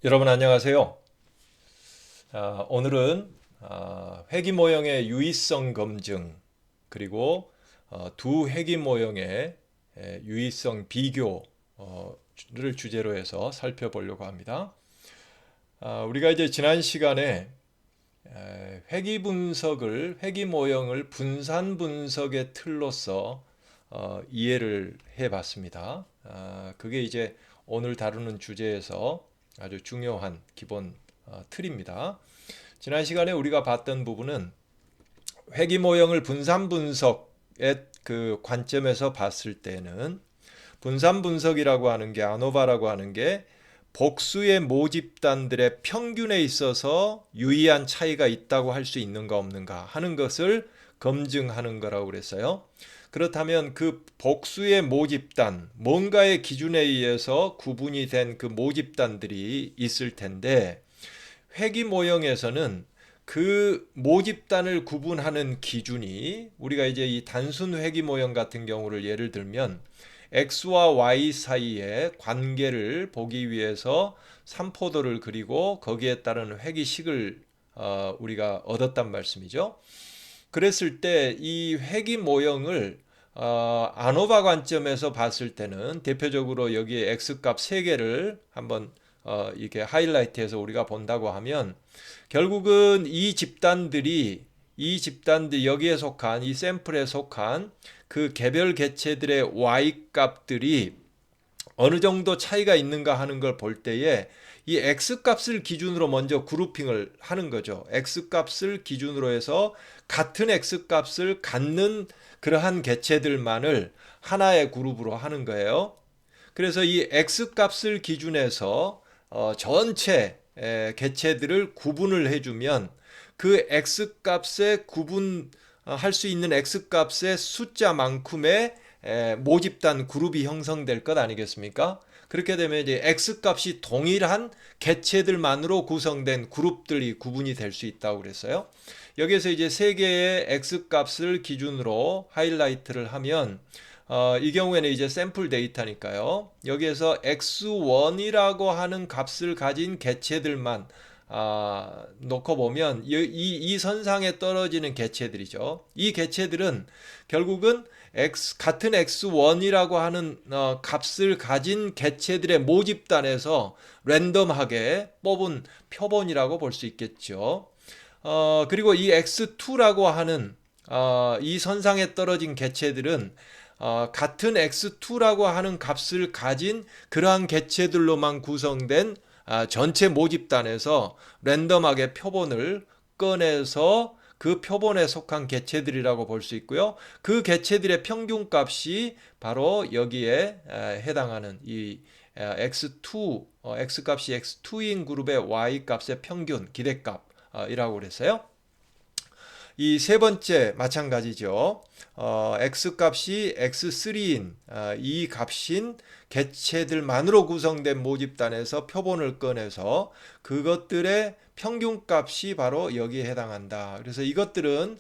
여러분 안녕하세요. 오늘은 회기 모형의 유의성 검증 그리고 두 회기 모형의 유의성 비교를 주제로 해서 살펴보려고 합니다. 우리가 이제 지난 시간에 회기 모형을 분산 분석의 틀로서 이해를 해봤습니다. 그게 이제 오늘 다루는 주제에서 아주 중요한 기본 틀입니다. 지난 시간에 우리가 봤던 부분은 회기 모형을 분산 분석의 그 관점에서 봤을 때는 분산 분석이라고 하는 게 아노바라고 하는 게 복수의 모집단들의 평균에 있어서 유의한 차이가 있다고 할 수 있는가 없는가 하는 것을 검증하는 거라고 그랬어요. 그렇다면 그 복수의 모집단, 뭔가의 기준에 의해서 구분이 된 그 모집단들이 있을 텐데 회기 모형에서는 그 모집단을 구분하는 기준이 우리가 이제 이 단순 회기 모형 같은 경우를 예를 들면 x와 y 사이의 관계를 보기 위해서 삼포도를 그리고 거기에 따른 회기식을 우리가 얻었단 말씀이죠. 그랬을 때 이 회기 모형을 아노바 관점에서 봤을 때는 대표적으로 여기에 x값 3개를 한번 이렇게 하이라이트해서 우리가 본다고 하면 결국은 이 집단들 여기에 속한 이 샘플에 속한 그 개별 개체들의 y 값들이 어느 정도 차이가 있는가 하는 걸 볼 때에 이 x 값을 기준으로 먼저 그룹핑을 하는 거죠. x 값을 기준으로 해서 같은 x 값을 갖는 그러한 개체들만을 하나의 그룹으로 하는 거예요. 그래서 이 x 값을 기준해서 전체 개체들을 구분을 해주면 그 x 값에 구분할 수 있는 x 값의 숫자만큼의 모집단 그룹이 형성될 것 아니겠습니까? 그렇게 되면 이제 x 값이 동일한 개체들만으로 구성된 그룹들이 구분이 될 수 있다고 그랬어요. 여기서 이제 세 개의 x 값을 기준으로 하이라이트를 하면 이 경우에는 이제 샘플 데이터니까요. 여기에서 x1이라고 하는 값을 가진 개체들만 놓고 보면 이 선상에 떨어지는 개체들이죠. 이 개체들은 결국은 같은 x1이라고 하는 값을 가진 개체들의 모집단에서 랜덤하게 뽑은 표본이라고 볼 수 있겠죠. 그리고 이 x2라고 하는 이 선상에 떨어진 개체들은 같은 x2라고 하는 값을 가진 그러한 개체들로만 구성된 전체 모집단에서 랜덤하게 표본을 꺼내서 그 표본에 속한 개체들이라고 볼 수 있고요. 그 개체들의 평균값이 바로 여기에 해당하는 이 x2, x값이 x2인 그룹의 y값의 평균, 기대값이라고 그랬어요. 이 세 번째 마찬가지죠. x값이 x3인 이 값인 개체들만으로 구성된 모집단에서 표본을 꺼내서 그것들의 평균값이 바로 여기에 해당한다. 그래서 이것들은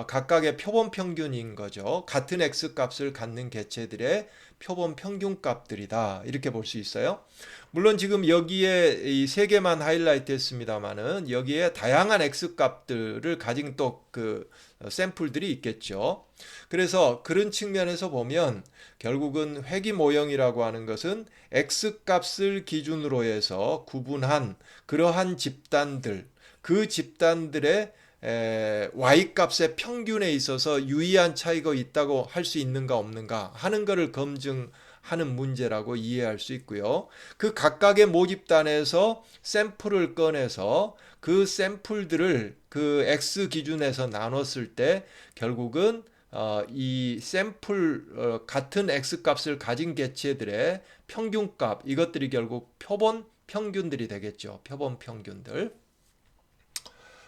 각각의 표본 평균인 거죠. 같은 x값을 갖는 개체들의 표본 평균값들이다. 이렇게 볼 수 있어요. 물론 지금 여기에 이 세 개만 하이라이트 했습니다만은 여기에 다양한 x 값들을 가진 또 그 샘플들이 있겠죠. 그래서 그런 측면에서 보면 결국은 회기 모형이라고 하는 것은 x 값을 기준으로 해서 구분한 그러한 집단들, 그 집단들의 y 값의 평균에 있어서 유의한 차이가 있다고 할 수 있는가 없는가 하는 것을 검증하는 문제라고 이해할 수 있고요. 그 각각의 모집단에서 샘플을 꺼내서 그 샘플들을 그 x 기준에서 나눴을 때 결국은 이 샘플 같은 x 값을 가진 개체들의 평균값 이것들이 결국 표본 평균들이 되겠죠. 표본 평균들.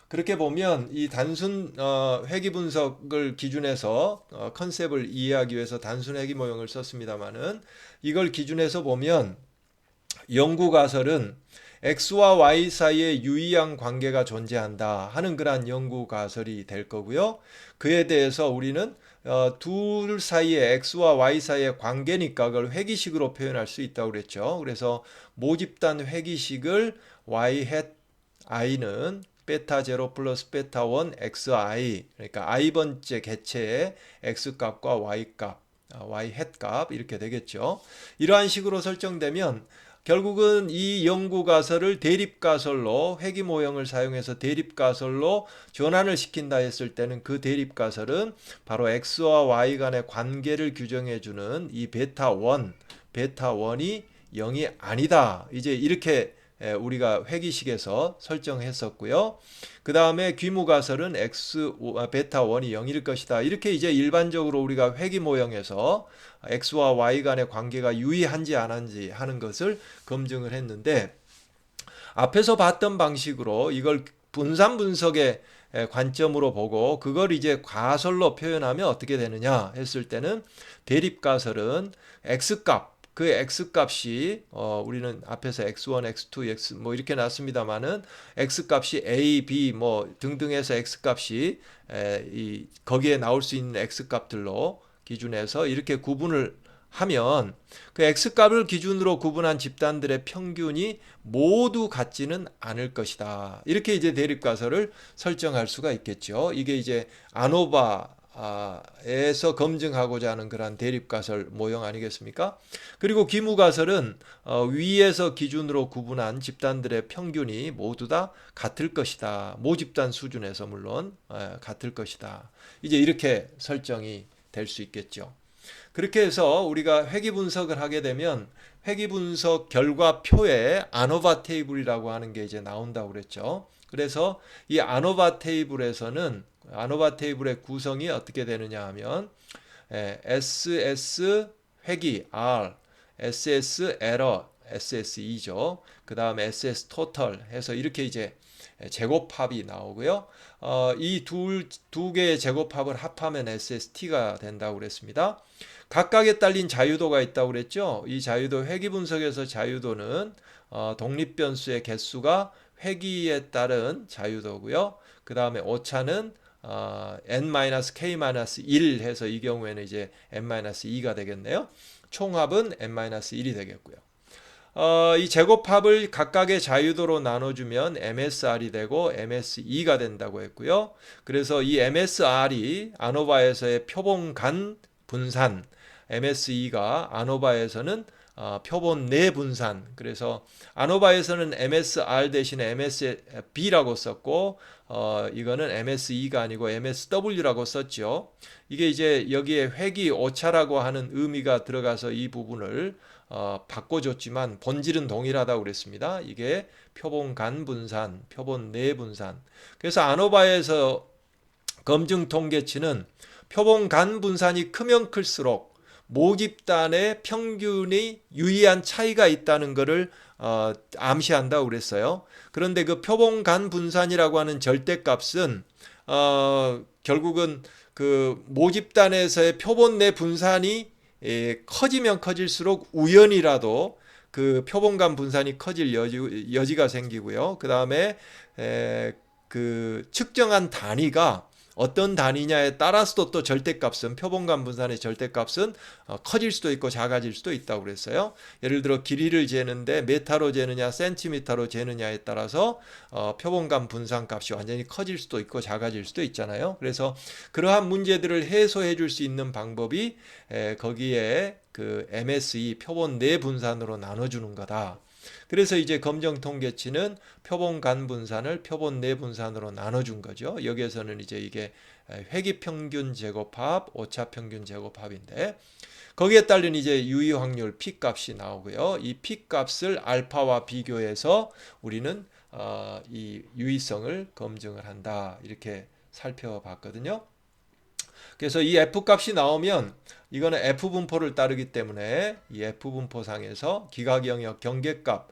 그렇게 보면 이 단순 회귀 분석을 기준해서 컨셉을 이해하기 위해서 단순 회귀 모형을 썼습니다만은 이걸 기준해서 보면 연구 가설은 x와 y 사이에 유의한 관계가 존재한다 하는 그러한 연구 가설이 될 거고요. 그에 대해서 우리는 둘 사이에 x와 y 사이의 관계니까 그걸 회기식으로 표현할 수 있다고 그랬죠. 그래서 모집단 회기식을 y hat i는 베타 제로 플러스 베타 1 xi, 그러니까 i번째 개체의 x 값과 y 값, y hat 값 이렇게 되겠죠. 이러한 식으로 설정되면 결국은 이 연구 가설을 대립 가설로 회귀 모형을 사용해서 대립 가설로 전환을 시킨다 했을 때는 그 대립 가설은 바로 x와 y 간의 관계를 규정해 주는 이 베타 1, 베타 1이 0이 아니다. 이제 이렇게 우리가 회귀식에서 설정했었고요. 그 다음에 귀무가설은 베타 1이 0일 것이다. 이렇게 이제 일반적으로 우리가 회귀 모형에서 x와 y 간의 관계가 유의한지 안 한지 하는 것을 검증을 했는데, 앞에서 봤던 방식으로 이걸 분산 분석의 관점으로 보고 그걸 이제 가설로 표현하면 어떻게 되느냐 했을 때는, 대립 가설은 x값, 그 x값이 우리는 앞에서 x1, x2, x 뭐 이렇게 놨습니다만은 x값이 a, b 뭐 등등해서 x값이 이 거기에 나올 수 있는 x값들로 기준해서 이렇게 구분을 하면 그 x값을 기준으로 구분한 집단들의 평균이 모두 같지는 않을 것이다. 이렇게 이제 대립가설을 설정할 수가 있겠죠. 이게 이제 아노바에서 검증하고자 하는 그러한 대립가설 모형 아니겠습니까? 그리고 기무가설은 위에서 기준으로 구분한 집단들의 평균이 모두 다 같을 것이다. 모집단 수준에서 물론 같을 것이다. 이제 이렇게 설정이 될 수 있겠죠. 그렇게 해서 우리가 회귀 분석을 하게 되면 회귀 분석 결과표에 아노바 테이블이라고 하는 게 이제 나온다고 그랬죠. 그래서 이 아노바 테이블에서는 아노바 테이블의 구성이 어떻게 되느냐 하면 SS 회귀 R, SS 에러, SSE죠. 그 다음에 SS 토탈 해서 이렇게 이제 제곱합이 나오고요. 이 두 개의 제곱합을 합하면 SST가 된다고 그랬습니다. 각각에 딸린 자유도가 있다고 그랬죠. 이 자유도 회귀 분석에서 자유도는 독립변수의 개수가 회귀에 따른 자유도고요. 그 다음에 오차는 n-k-1 해서 이 경우에는 이제 n-2가 되겠네요. 총합은 n-1이 되겠고요. 이 제곱합을 각각의 자유도로 나눠주면 MSR이 되고 MSE가 된다고 했고요. 그래서 이 MSR이 아노바에서의 표본간 분산, MSE가 아노바에서는 표본 내 분산. 그래서 아노바에서는 MSR 대신에 MSB라고 썼고 이거는 MSE가 아니고 MSW라고 썼죠. 이게 이제 여기에 회귀 오차라고 하는 의미가 들어가서 이 부분을 바꿔줬지만 본질은 동일하다고 그랬습니다. 이게 표본 간 분산, 표본 내 분산. 그래서 아노바에서 검증 통계치는 표본 간 분산이 크면 클수록 모집단의 평균이 유의한 차이가 있다는 것을 암시한다고 그랬어요. 그런데 그 표본 간 분산이라고 하는 절대값은 결국은 그 모집단에서의 표본 내 분산이 커지면 커질수록 우연이라도 그 표본간 분산이 커질 여지가 생기고요. 그 다음에 그 측정한 단위가 어떤 단위냐에 따라서도 또 절대값은 표본간 분산의 절대값은 커질 수도 있고 작아질 수도 있다고 그랬어요. 예를 들어 길이를 재는데 메타로 재느냐 센티미터로 재느냐에 따라서 표본간 분산 값이 완전히 커질 수도 있고 작아질 수도 있잖아요. 그래서 그러한 문제들을 해소해 줄 수 있는 방법이 거기에 그 MSE 표본 내 분산으로 나눠주는 거다. 그래서 이제 검정 통계치는 표본 간 분산을 표본 내 분산으로 나눠준 거죠. 여기에서는 이제 이게 회귀 평균 제곱합, 오차 평균 제곱합인데 거기에 따른 이제 유의 확률 P 값이 나오고요. 이 P 값을 알파와 비교해서 우리는 이 유의성을 검증을 한다. 이렇게 살펴봤거든요. 그래서 이 F 값이 나오면 이거는 F 분포를 따르기 때문에 이 F 분포상에서 기각 영역 경계값,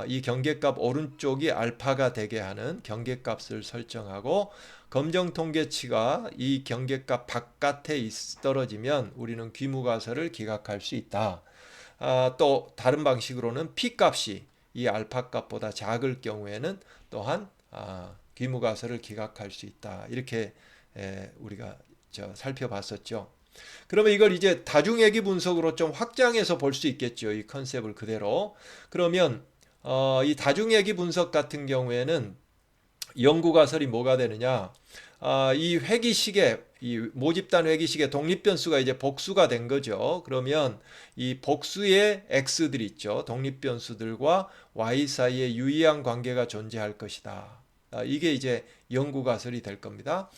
이 경계값 오른쪽이 알파가 되게 하는 경계값을 설정하고 검정 통계치가 이 경계값 바깥에 떨어지면 우리는 귀무가설을 기각할 수 있다. 또 다른 방식으로는 P 값이 이 알파 값보다 작을 경우에는 또한 귀무가설을 기각할 수 있다. 이렇게 우리가 살펴봤었죠. 그러면 이걸 이제 다중회귀 분석으로 좀 확장해서 볼 수 있겠죠. 이 컨셉을 그대로. 그러면 이 다중회귀 분석 같은 경우에는 연구가설이 뭐가 되느냐? 이 회귀식의 이 모집단 회귀식의 독립변수가 이제 복수가 된 거죠. 그러면 이 복수의 x들 있죠. 독립변수들과 y 사이에 유의한 관계가 존재할 것이다. 이게 이제 연구가설이 될 겁니다.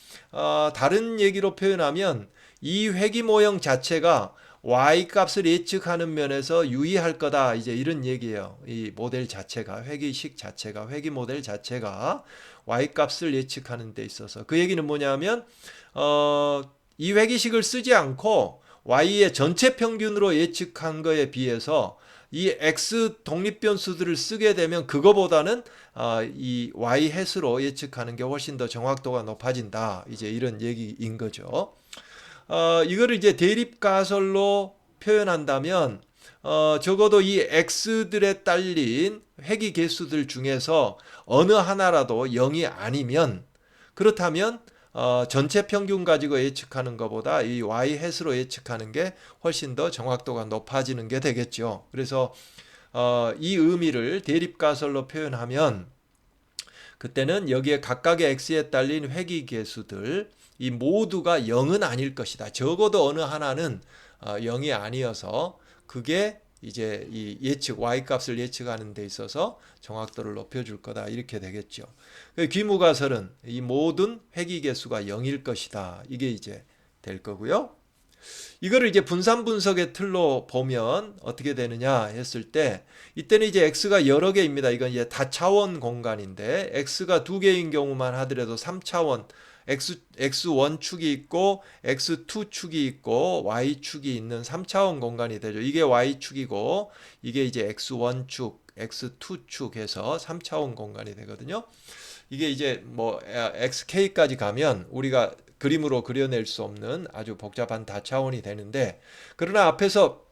다른 얘기로 표현하면 이 회귀 모형 자체가 y 값을 예측하는 면에서 유의할 거다. 이제 이런 얘기예요. 이 모델 자체가 회귀식 자체가 회귀 모델 자체가 y 값을 예측하는 데 있어서 그 얘기는 뭐냐면 이 회귀식을 쓰지 않고 y의 전체 평균으로 예측한 거에 비해서 이 x 독립변수들을 쓰게 되면 그거보다는 이 y 햇으로 예측하는 게 훨씬 더 정확도가 높아진다. 이제 이런 얘기인 거죠. 이거를 이제 대립가설로 표현한다면 적어도 이 x들에 딸린 회귀 개수들 중에서 어느 하나라도 0이 아니면 그렇다면 전체 평균 가지고 예측하는 것보다 이 y 햇으로 예측하는 게 훨씬 더 정확도가 높아지는 게 되겠죠. 그래서 이 의미를 대립가설로 표현하면 그때는 여기에 각각의 x에 딸린 회귀 개수들 이 모두가 0은 아닐 것이다. 적어도 어느 하나는 0이 아니어서 그게 이제 이 예측 y 값을 예측하는 데 있어서 정확도를 높여줄 거다. 이렇게 되겠죠. 귀무가설은 이 모든 회귀 개수가 0일 것이다. 이게 이제 될 거고요. 이거를 이제 분산 분석의 틀로 보면 어떻게 되느냐 했을 때 이때는 이제 x가 여러 개입니다. 이건 이제 다차원 공간인데 x가 두 개인 경우만 하더라도 3차원 x1축이 있고 x2축이 있고 y축이 있는 3차원 공간이 되죠. 이게 y축이고 이게 이제 x1축, x2축 해서 3차원 공간이 되거든요. 이게 이제 뭐 xk까지 가면 우리가 그림으로 그려낼 수 없는 아주 복잡한 다차원이 되는데 그러나 앞에서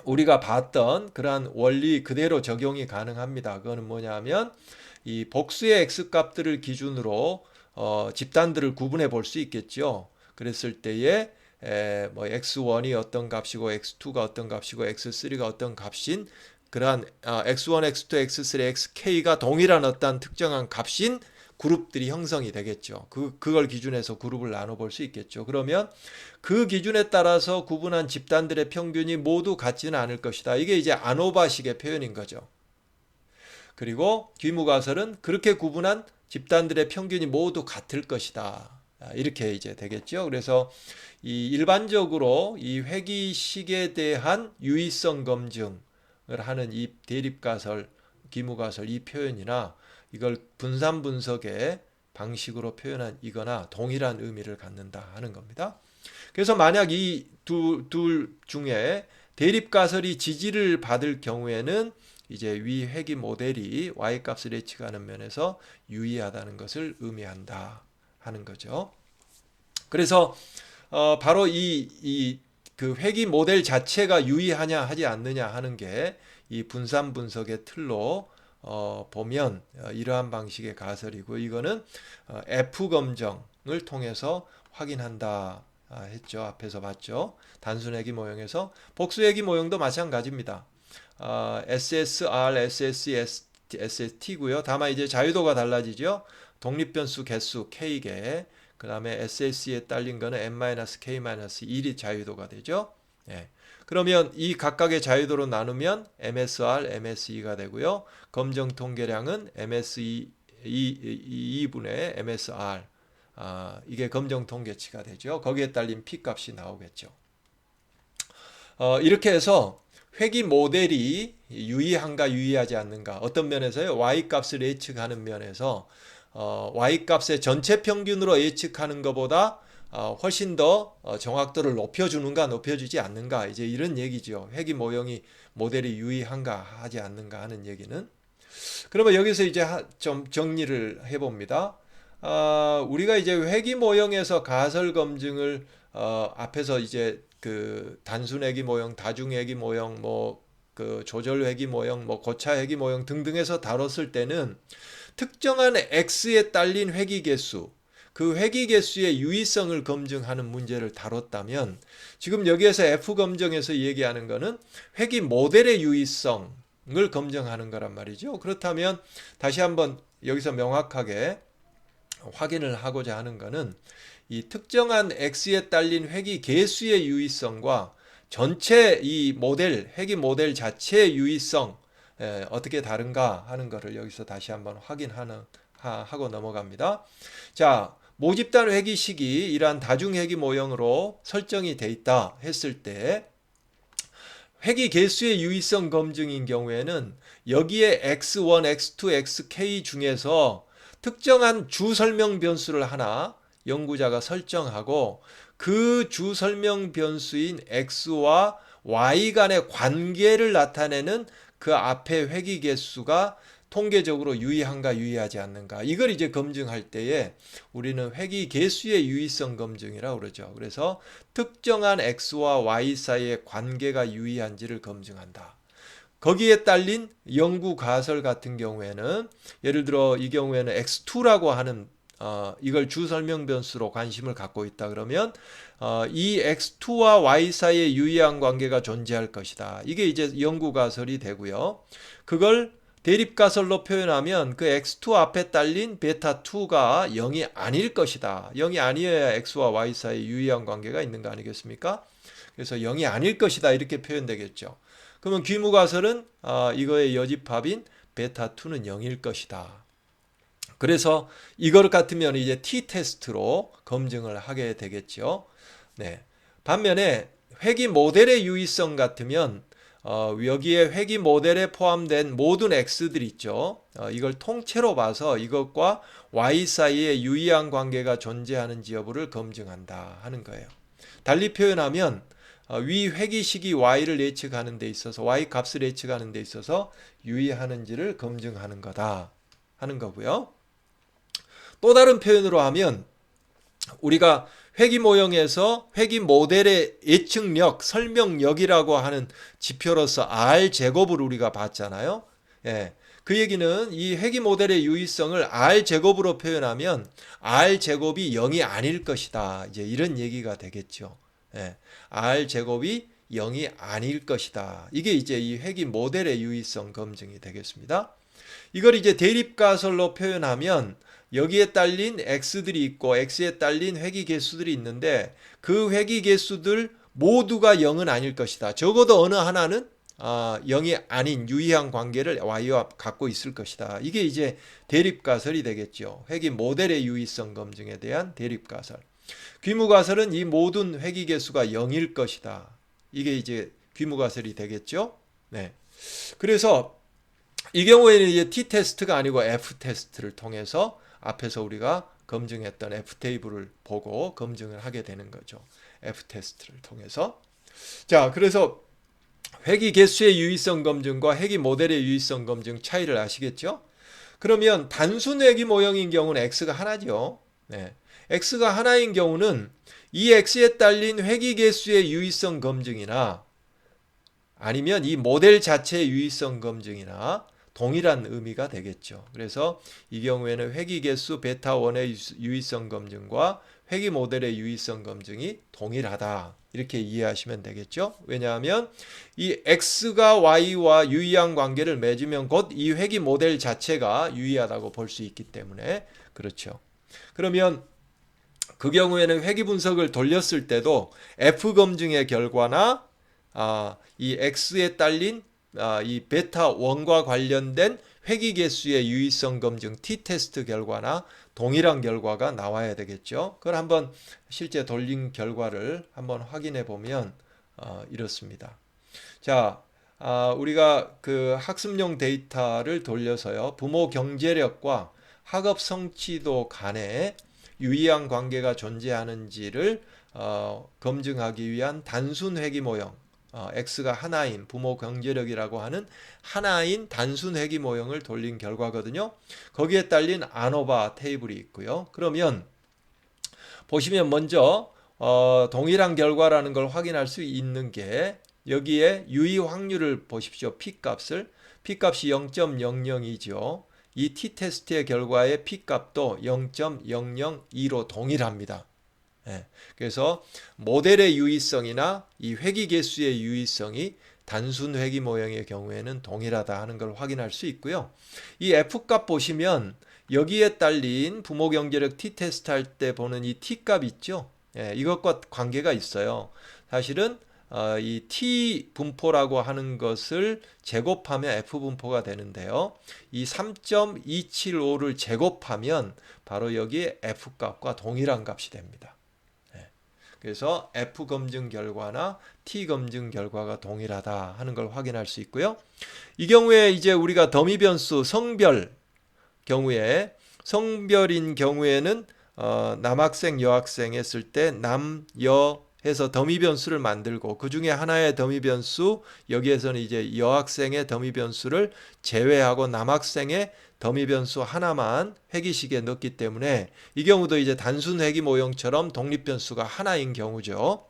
우리가 봤던 그러한 원리 그대로 적용이 가능합니다. 그거는 뭐냐면 이 복수의 x값들을 기준으로 집단들을 구분해 볼 수 있겠죠. 그랬을 때에 뭐 x1이 어떤 값이고 x2가 어떤 값이고 x3가 어떤 값인 그러한 x1, x2, x3, xk가 동일한 어떤 특정한 값인 그룹들이 형성이 되겠죠. 그걸 기준해서 그룹을 나눠볼 수 있겠죠. 그러면 그 기준에 따라서 구분한 집단들의 평균이 모두 같지는 않을 것이다. 이게 이제 아노바식의 표현인 거죠. 그리고 귀무가설은 그렇게 구분한 집단들의 평균이 모두 같을 것이다. 이렇게 이제 되겠죠. 그래서 이 일반적으로 이 회귀식에 대한 유의성 검증을 하는 이 대립가설, 귀무가설 이 표현이나 이걸 분산 분석의 방식으로 표현한 이거나 동일한 의미를 갖는다 하는 겁니다. 그래서 만약 이 둘 중에 대립가설이 지지를 받을 경우에는 이제 위 회귀 모델이 y 값을 예측하는 면에서 유의하다는 것을 의미한다 하는 거죠. 그래서 바로 그 회귀 모델 자체가 유의하냐 하지 않느냐 하는 게 이 분산 분석의 틀로 보면 이러한 방식의 가설이고 이거는 F 검정을 통해서 확인한다 했죠. 앞에서 봤죠. 단순 회귀 모형에서 복수 회귀 모형도 마찬가지입니다. SSR, SSE, SST고요. 다만 이제 자유도가 달라지죠. 독립변수 개수 K개, 그 다음에 SSE에 딸린 거는 n-k-1이 자유도가 되죠. 예. 그러면 이 각각의 자유도로 나누면 MSR, MSE가 되고요. 검정 통계량은 MSE 2분의 MSR. 이게 검정 통계치가 되죠. 거기에 딸린 P 값이 나오겠죠. 이렇게 해서 회귀 모델이 유의한가 유의하지 않는가 어떤 면에서요. y 값을 예측하는 면에서 y 값의 전체 평균으로 예측하는 것보다 훨씬 더 정확도를 높여주는가 높여주지 않는가 이제 이런 얘기죠. 회귀 모델이 유의한가 하지 않는가 하는 얘기는. 그러면 여기서 이제 좀 정리를 해봅니다. 우리가 이제 회귀 모형에서 가설 검증을 앞에서 이제 그 단순 회귀 모형, 다중 회귀 모형, 뭐 그 조절 회귀 모형, 뭐 고차 회귀 모형 등등에서 다뤘을 때는 특정한 x에 딸린 회귀 개수 그 회귀 개수의 유의성을 검증하는 문제를 다뤘다면 지금 여기에서 F 검정에서 얘기하는 거는 회귀 모델의 유의성을 검증하는 거란 말이죠. 그렇다면 다시 한번 여기서 명확하게 확인을 하고자 하는 거는 이 특정한 X에 딸린 회귀 개수의 유의성과 전체 이 모델, 회귀 모델 자체의 유의성 어떻게 다른가 하는 것을 여기서 다시 한번 하고 넘어갑니다. 자, 모집단 회귀식이 이러한 다중회귀 모형으로 설정이 돼 있다 했을 때 회귀 개수의 유의성 검증인 경우에는 여기에 x1, x2, xk 중에서 특정한 주 설명 변수를 하나 연구자가 설정하고 그 주 설명 변수인 x와 y 간의 관계를 나타내는 그 앞에 회귀 개수가 통계적으로 유의한가 유의하지 않는가 이걸 이제 검증할 때에 우리는 회귀 개수의 유의성 검증이라고 그러죠. 그래서 특정한 x와 y 사이의 관계가 유의한지를 검증한다. 거기에 딸린 연구 가설 같은 경우에는 예를 들어 이 경우에는 x2라고 하는 이걸 주 설명 변수로 관심을 갖고 있다 그러면 이 x2와 y 사이에 유의한 관계가 존재할 것이다. 이게 이제 연구 가설이 되고요. 그걸 대립 가설로 표현하면 그 x2 앞에 딸린 베타2가 0이 아닐 것이다. 0이 아니어야 x와 y 사이에 유의한 관계가 있는 거 아니겠습니까? 그래서 0이 아닐 것이다 이렇게 표현되겠죠. 그러면 귀무 가설은 이거의 여집합인 베타2는 0일 것이다. 그래서 이것 같으면 이제 t-테스트로 검증을 하게 되겠죠. 네. 반면에 회귀 모델의 유의성 같으면 여기에 회귀 모델에 포함된 모든 x들이 있죠. 이걸 통째로 봐서 이것과 y 사이에 유의한 관계가 존재하는지 여부를 검증한다 하는 거예요. 달리 표현하면 위 회귀식이 y를 예측하는 데 있어서 y 값을 예측하는 데 있어서 유의하는지를 검증하는 거다 하는 거고요. 또 다른 표현으로 하면 우리가 회귀 모형에서 회귀 모델의 예측력, 설명력이라고 하는 지표로서 R 제곱을 우리가 봤잖아요. 예. 그 얘기는 이 회귀 모델의 유의성을 R 제곱으로 표현하면 R 제곱이 0이 아닐 것이다. 이제 이런 얘기가 되겠죠. 예. R 제곱이 0이 아닐 것이다. 이게 이제 이 회귀 모델의 유의성 검증이 되겠습니다. 이걸 이제 대립가설로 표현하면 여기에 딸린 x들이 있고 x에 딸린 회귀 개수들이 있는데 그 회귀 개수들 모두가 0은 아닐 것이다. 적어도 어느 하나는 0이 아닌 유의한 관계를 y와 갖고 있을 것이다. 이게 이제 대립가설이 되겠죠. 회귀 모델의 유의성 검증에 대한 대립가설. 귀무가설은 이 모든 회귀 개수가 0일 것이다. 이게 이제 귀무가설이 되겠죠. 네. 그래서 이 경우에는 이제 t-테스트가 아니고 f-테스트를 통해서 앞에서 우리가 검증했던 f-테이블을 보고 검증을 하게 되는 거죠. f-테스트를 통해서. 자, 그래서 회귀 개수의 유의성 검증과 회귀 모델의 유의성 검증 차이를 아시겠죠? 그러면 단순 회귀 모형인 경우는 x가 하나죠. 네. x가 하나인 경우는 이 x에 딸린 회귀 개수의 유의성 검증이나 아니면 이 모델 자체의 유의성 검증이나 동일한 의미가 되겠죠. 그래서 이 경우에는 회귀 개수 베타1의 유의성 검증과 회귀 모델의 유의성 검증이 동일하다. 이렇게 이해하시면 되겠죠. 왜냐하면 이 x가 y와 유의한 관계를 맺으면 곧 이 회귀 모델 자체가 유의하다고 볼 수 있기 때문에 그렇죠. 그러면 그 경우에는 회귀 분석을 돌렸을 때도 F 검증의 결과나 이 X에 딸린 이 베타 1과 관련된 회귀 개수의 유의성 검증 t-테스트 결과나 동일한 결과가 나와야 되겠죠. 그걸 한번 실제 돌린 결과를 한번 확인해 보면 이렇습니다. 자, 우리가 그 학습용 데이터를 돌려서요. 부모 경제력과 학업 성취도 간에 유의한 관계가 존재하는지를 검증하기 위한 단순 회귀 모형 x가 하나인 부모 경제력이라고 하는 하나인 단순 회귀 모형을 돌린 결과거든요. 거기에 딸린 아노바 테이블이 있고요. 그러면 보시면 먼저 동일한 결과라는 걸 확인할 수 있는 게 여기에 유의 확률을 보십시오. p 값이 0.00이죠. 이 t-테스트의 결과의 p-값도 0.002로 동일합니다. 예, 그래서 모델의 유의성이나 이 회귀 개수의 유의성이 단순 회귀 모형의 경우에는 동일하다 하는 걸 확인할 수 있고요. 이 F값 보시면 여기에 딸린 부모 경제력 t-테스트 할 때 보는 이 t값 있죠? 예, 이것과 관계가 있어요. 사실은 이 t 분포라고 하는 것을 제곱하면 f 분포가 되는데요. 이 3.275를 제곱하면 바로 여기 f 값과 동일한 값이 됩니다. 그래서 F 검증 결과나 T 검증 결과가 동일하다 하는 걸 확인할 수 있고요. 이 경우에 이제 우리가 더미 변수 성별 경우에 성별인 경우에는 남학생 여학생 했을 때 남, 여 해서 더미 변수를 만들고 그 중에 하나의 더미 변수 여기에서는 이제 여학생의 더미 변수를 제외하고 남학생의 더미 변수 하나만 회귀식에 넣기 때문에 이 경우도 이제 단순 회귀 모형처럼 독립 변수가 하나인 경우죠.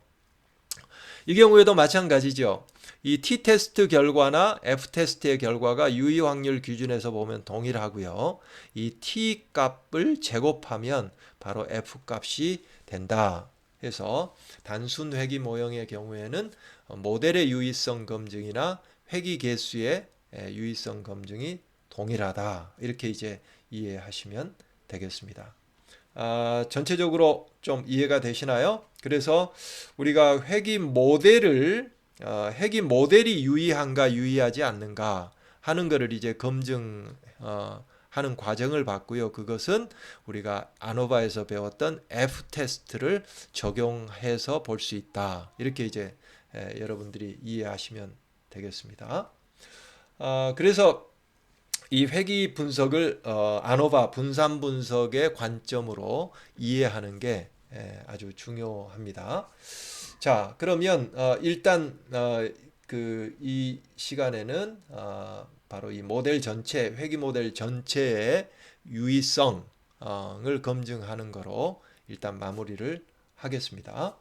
이 경우에도 마찬가지죠. 이 t-테스트 결과나 f-테스트의 결과가 유의 확률 기준에서 보면 동일하고요. 이 t-값을 제곱하면 바로 f-값이 된다. 해서 단순 회귀 모형의 경우에는 모델의 유의성 검증이나 회귀 개수의 유의성 검증이 동일하다. 이렇게 이제 이해하시면 되겠습니다. 전체적으로 좀 이해가 되시나요? 그래서 우리가 회귀 모델을 회귀 모델이 유의한가 유의하지 않는가 하는 것을 이제 검증 하는 과정을 봤고요. 그것은 우리가 아노바에서 배웠던 F 테스트를 적용해서 볼 수 있다. 이렇게 이제 여러분들이 이해하시면 되겠습니다. 그래서 이 회귀 분석을 아노바 분산 분석의 관점으로 이해하는 게 아주 중요합니다. 자, 그러면 일단 이 시간에는 바로 이 모델 전체, 회귀 모델 전체의 유의성을 검증하는 거로 일단 마무리를 하겠습니다.